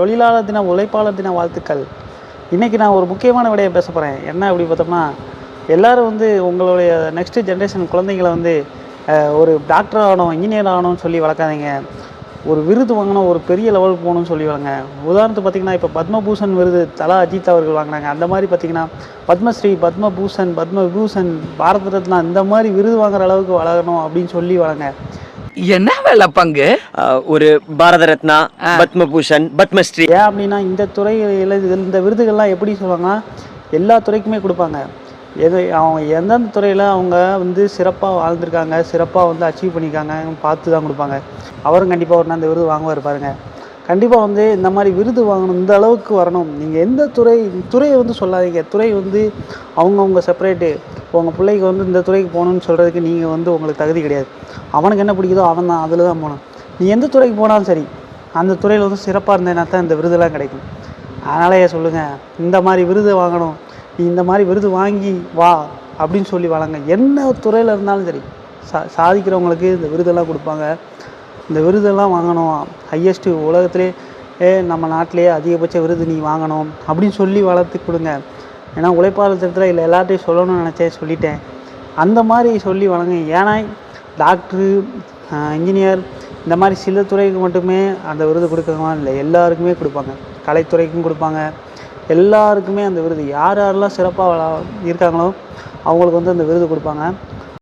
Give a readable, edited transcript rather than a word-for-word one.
தொழிலாளர் தின உழைப்பாளர் தின வாழ்த்துக்கள். இன்றைக்கி நான் ஒரு முக்கியமான விடயம் பேச போகிறேன். என்ன அப்படி பார்த்தோம்னா, எல்லோரும் வந்து உங்களுடைய நெக்ஸ்ட்டு ஜென்ரேஷன் குழந்தைங்களை வந்து ஒரு டாக்டர் ஆகணும், இன்ஜினியர் ஆகணும்னு சொல்லி வளர்க்காதீங்க. ஒரு விருது வாங்கணும், ஒரு பெரிய லெவலுக்கு போகணும்னு சொல்லி வளங்க. உதாரணத்துக்கு பார்த்திங்கன்னா, இப்போ பத்மபூஷன் விருது தலா அஜித் அவர்கள் வாங்கினாங்க. அந்த மாதிரி பார்த்திங்கன்னா பத்மஸ்ரீ, பத்மபூஷன், பத்மவிபூஷன், பாரத ரத்னா இந்த மாதிரி விருது வாங்குற அளவுக்கு வளரணும் அப்படின்னு சொல்லி வளங்க. என்ன வேலை பங்கு? ஒரு பாரத ரத்னா, பத்மபூஷன், பத்மஸ்ரீ. ஏன் அப்படின்னா இந்த துறையில் இந்த விருதுகள்லாம் எப்படி சொல்லுவாங்கன்னா எல்லா துறைக்குமே கொடுப்பாங்க. அவங்க எந்தெந்த துறையில் அவங்க வந்து சிறப்பாக வாழ்ந்திருக்காங்க, சிறப்பாக வந்து அச்சீவ் பண்ணியிருக்காங்க பார்த்து தான் கொடுப்பாங்க. அவரும் கண்டிப்பாக ஒரு நாள் இந்த விருது வாங்குவார் பாருங்கள். கண்டிப்பாக வந்து இந்த மாதிரி விருது வாங்கணும், இந்த அளவுக்கு வரணும். நீங்கள் எந்த துறையை வந்து சொல்லாதீங்க. துறை வந்து அவங்கவுங்க செப்பரேட்டு. உங்கள் பிள்ளைக்கு வந்து இந்த துறைக்கு போகணுன்னு சொல்கிறதுக்கு நீங்கள் வந்து உங்களுக்கு தகுதி கிடையாது. அவனுக்கு என்ன பிடிக்குதோ அவன் தான் அதில் தான் போகணும். நீ எந்த துறைக்கு போனாலும் சரி, அந்த துறையில் வந்து சிறப்பாக இருந்தேன்னா தான் இந்த விருதெல்லாம் கிடைக்கும். அதனாலேயே சொல்லுங்கள், இந்த மாதிரி விருது வாங்கணும், நீ இந்த மாதிரி விருது வாங்கி வா அப்படின்னு சொல்லி வளங்க. என்ன துறையில் இருந்தாலும் சரி, சாதிக்கிறவங்களுக்கு இந்த விருதெல்லாம் கொடுப்பாங்க. இந்த விருதெல்லாம் வாங்கணும், ஹையஸ்ட்டு உலகத்திலே நம்ம நாட்டிலேயே அதிகபட்ச விருது நீ வாங்கணும் அப்படின்னு சொல்லி வளர்த்து கொடுங்க. ஏன்னா உழைப்பாளர் திட்டத்தில் இல்லை எல்லாத்தையும் சொல்லணும்னு நினச்சேன், சொல்லிட்டேன். அந்த மாதிரி சொல்லி வளங்க. ஏன்னா டாக்டரு, இன்ஜினியர் இந்த மாதிரி சில துறைக்கு மட்டுமே அந்த விருது கொடுக்கலாம் இல்லை, எல்லாருக்குமே கொடுப்பாங்க. கலைத்துறைக்கும் கொடுப்பாங்க. எல்லாருக்குமே அந்த விருது யார் யாரெல்லாம் சிறப்பாக இருக்காங்களோ அவங்களுக்கு வந்து அந்த விருது கொடுப்பாங்க.